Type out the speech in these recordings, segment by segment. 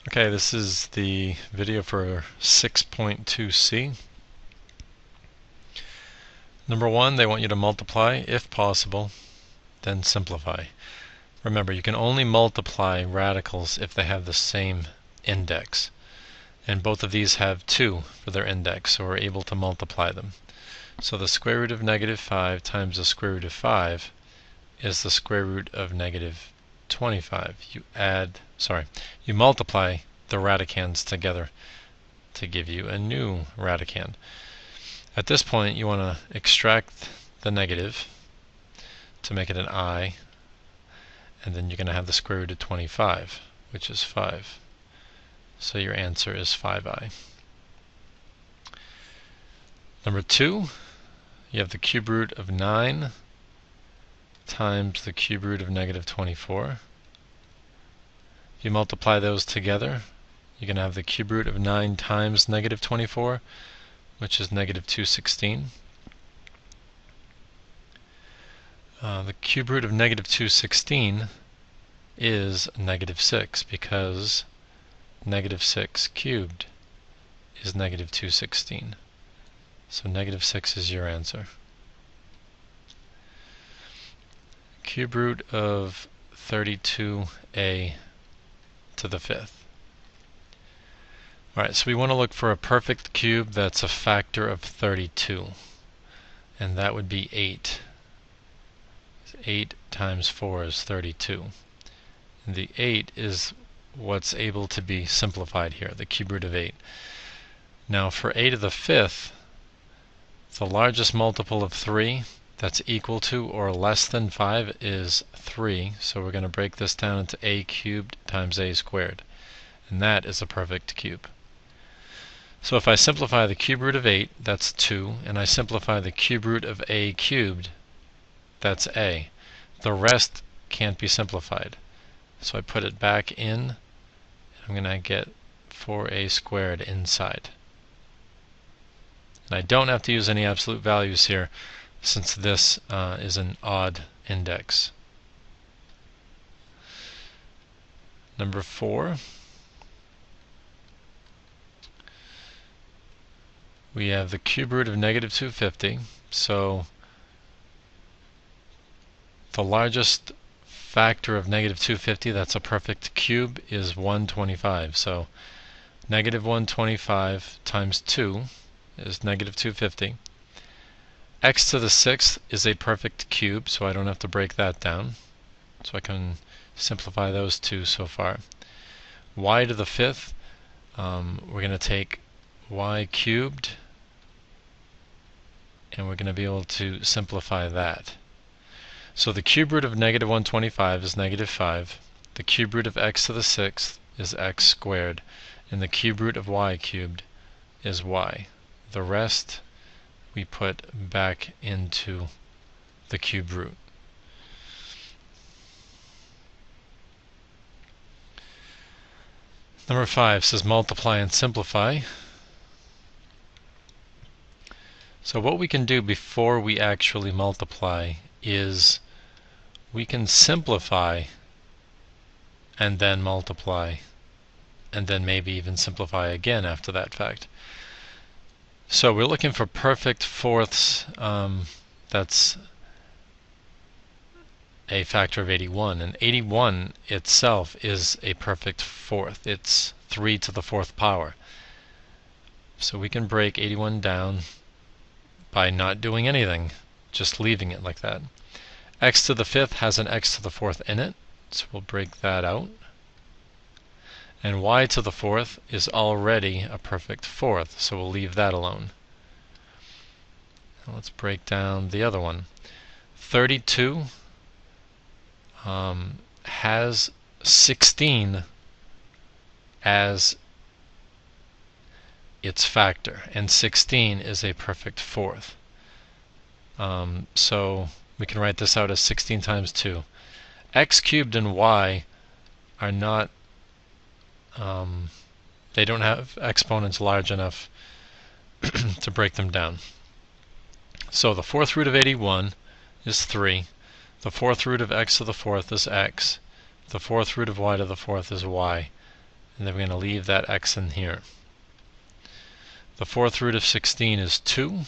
Okay, this is the video for 6.2c. Number 1, they want you to multiply, if possible, then simplify. Remember, you can only multiply radicals if they have the same index. And both of these have 2 for their index, so we're able to multiply them. So the square root of negative 5 times the square root of 5 is the square root of negative 25. You multiply the radicands together to give you a new radicand. At this point, you want to extract the negative to make it an I, and then you're going to have the square root of 25, which is 5. So your answer is 5i. Number 2, you have the cube root of 9 times the cube root of negative 24. If you multiply those together, you're going to have the cube root of 9 times negative 24, which is negative 216. The cube root of negative 216 is negative 6, because negative 6 cubed is negative 216. So negative 6 is your answer. Cube root of 32a to the 5th. Alright, so we want to look for a perfect cube that's a factor of 32. And that would be 8. 8 times 4 is 32. And the 8 is what's able to be simplified here, the cube root of 8. Now for a to the 5th, the largest multiple of 3 that's equal to or less than 5 is 3. So we're going to break this down into a cubed times a squared. And that is a perfect cube. So if I simplify the cube root of 8, that's 2. And I simplify the cube root of a cubed, that's a. The rest can't be simplified. So I put it back in. I'm going to get 4a squared inside. And I don't have to use any absolute values here, since this is an odd index. Number 4. We have the cube root of negative 250. So the largest factor of negative 250 that's a perfect cube is 125. So negative 125 times 2 is negative 250. X to the 6th is a perfect cube, so I don't have to break that down. So I can simplify those two so far. Y to the 5th, we're going to take y cubed, and we're going to be able to simplify that. So the cube root of negative 125 is negative 5. The cube root of x to the 6th is x squared. And the cube root of y cubed is y. The rest we put back into the cube root. Number 5 says multiply and simplify. So what we can do before we actually multiply is we can simplify and then multiply, and then maybe even simplify again after that fact. So we're looking for perfect fourths. That's a factor of 81, and 81 itself is a perfect fourth. It's 3 to the 4th power. So we can break 81 down by not doing anything, just leaving it like that. X to the 5th has an x to the 4th in it, so we'll break that out. And y to the 4th is already a perfect fourth, so we'll leave that alone. Now let's break down the other one. 32 has 16 as its factor, and 16 is a perfect fourth. So we can write this out as 16 times 2. X cubed and y are not, they don't have exponents large enough to break them down. So the 4th root of 81 is 3. The 4th root of x to the 4th is x. The 4th root of y to the 4th is y. and then we're going to leave that x in here. The fourth root of 16 is 2,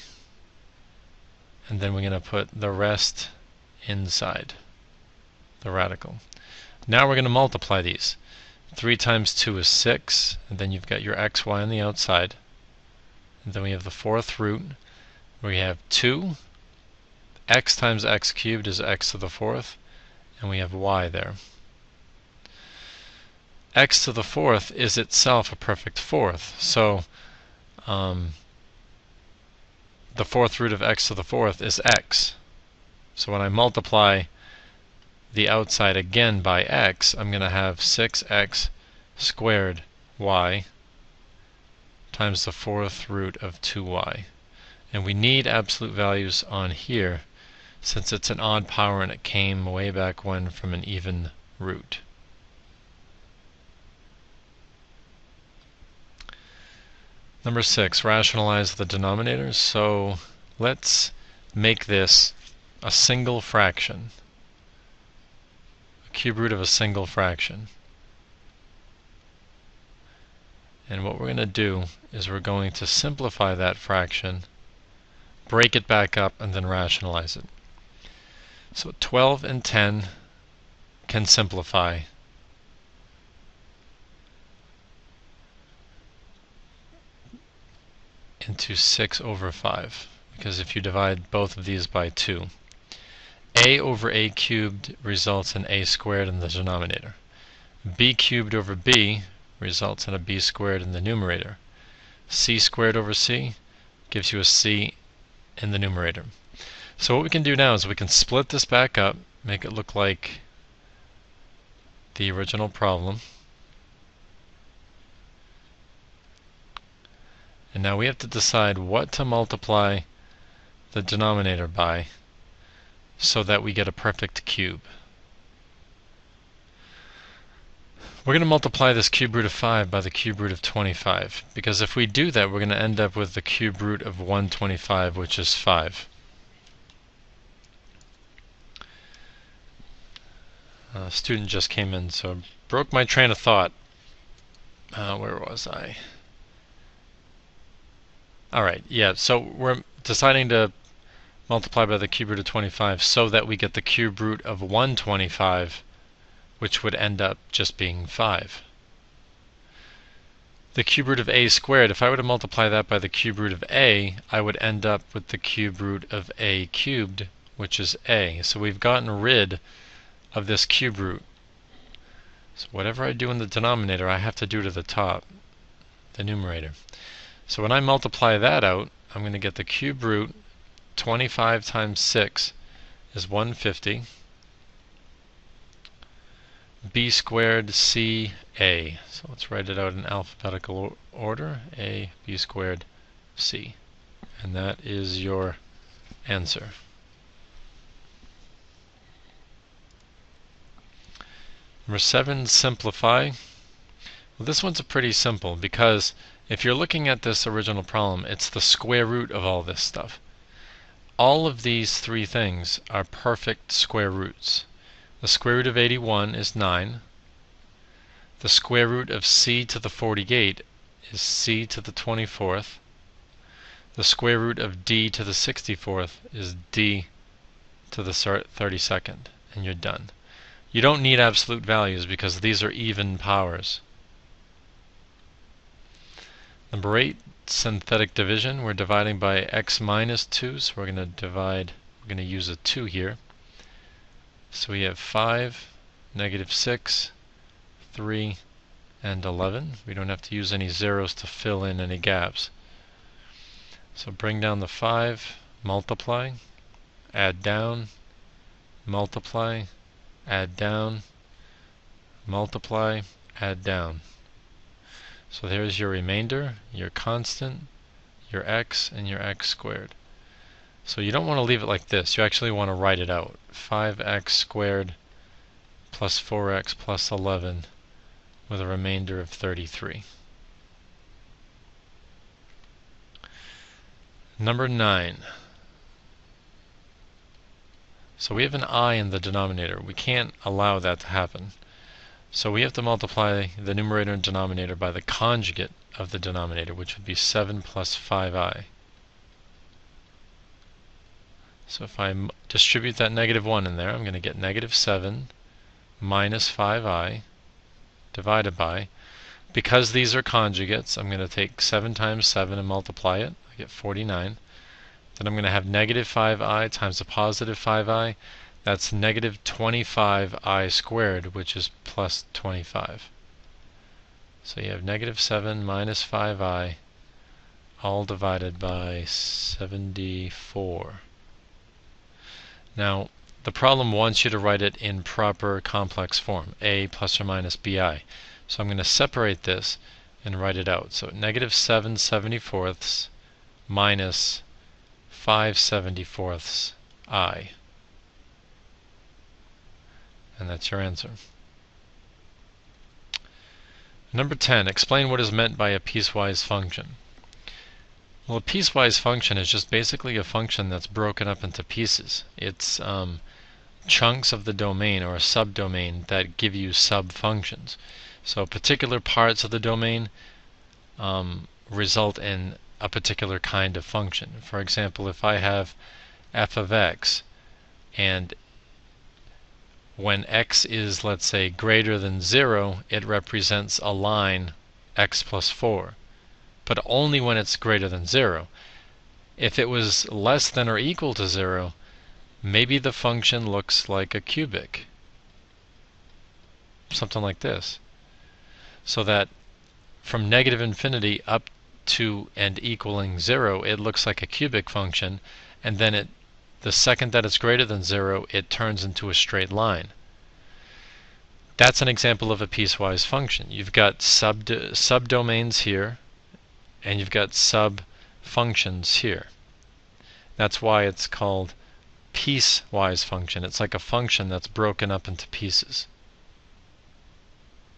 and then we're going to put the rest inside the radical. Now we're going to multiply these. 3 times 2 is 6, and then you've got your xy on the outside. And then we have the fourth root. We have 2. X times x cubed is x to the fourth, and we have y there. X to the fourth is itself a perfect fourth, so the fourth root of x to the fourth is x. So when I multiply the outside again by x, I'm going to have 6x squared y times the fourth root of 2y. And we need absolute values on here since it's an odd power and it came way back when from an even root. Number 6, rationalize the denominators. So let's make this a single fraction. A cube root of a single fraction. And what we're going to do is we're going to simplify that fraction, break it back up, and then rationalize it. So 12 and 10 can simplify. Into 6 over 5, because if you divide both of these by 2, a over a cubed results in a squared in the denominator. B cubed over b results in a b squared in the numerator. C squared over c gives you a c in the numerator. So what we can do now is we can split this back up, make it look like the original problem. And now we have to decide what to multiply the denominator by so that we get a perfect cube. We're going to multiply this cube root of 5 by the cube root of 25, because if we do that, we're going to end up with the cube root of 125, which is 5. A student just came in, so broke my train of thought. Where was I? Alright, yeah, so we're deciding to multiply by the cube root of 25 so that we get the cube root of 125, which would end up just being 5. The cube root of a squared, if I were to multiply that by the cube root of a, I would end up with the cube root of a cubed, which is a. So we've gotten rid of this cube root. So whatever I do in the denominator, I have to do to the top, the numerator. So when I multiply that out, I'm going to get the cube root. 25 times 6 is 150. B squared C A. So let's write it out in alphabetical order. A, B squared, C. And that is your answer. Number 7, simplify. Well, this one's pretty simple because if you're looking at this original problem, it's the square root of all this stuff. All of these three things are perfect square roots. The square root of 81 is 9. The square root of c to the 48 is c to the 24th. The square root of d to the 64th is d to the 32nd, and you're done. You don't need absolute values because these are even powers. Number 8, synthetic division. We're dividing by x minus 2, so we're going to use a 2 here. So we have 5, negative 6, 3, and 11. We don't have to use any zeros to fill in any gaps. So bring down the 5, multiply, add down, multiply, add down, multiply, add down. So there's your remainder, your constant, your x, and your x squared. So you don't want to leave it like this. You actually want to write it out. 5x squared plus 4x plus 11 with a remainder of 33. Number 9. So we have an I in the denominator. We can't allow that to happen. So we have to multiply the numerator and denominator by the conjugate of the denominator, which would be 7 plus 5i. So if I distribute that negative 1 in there, I'm going to get negative 7 minus 5i divided by, because these are conjugates, I'm going to take 7 times 7 and multiply it. I get 49. Then I'm going to have negative 5i times a positive 5i. That's negative 25i squared, which is plus 25. So you have negative 7 minus 5i, all divided by 74. Now, the problem wants you to write it in proper complex form, a plus or minus bi. So I'm going to separate this and write it out. So negative 7 74ths minus 5 74ths I. And that's your answer. Number 10, explain what is meant by a piecewise function. Well, a piecewise function is just basically a function that's broken up into pieces. It's chunks of the domain or a subdomain that give you subfunctions. So particular parts of the domain result in a particular kind of function. For example, if I have f of x, and when x is, let's say, greater than 0, it represents a line x plus 4. But only when it's greater than 0. If it was less than or equal to 0, maybe the function looks like a cubic. Something like this. So that from negative infinity up to and equaling 0, it looks like a cubic function, and then the second that it's greater than 0, it turns into a straight line. That's an example of a piecewise function. You've got subdomains here, and you've got sub-functions here. That's why it's called piecewise function. It's like a function that's broken up into pieces.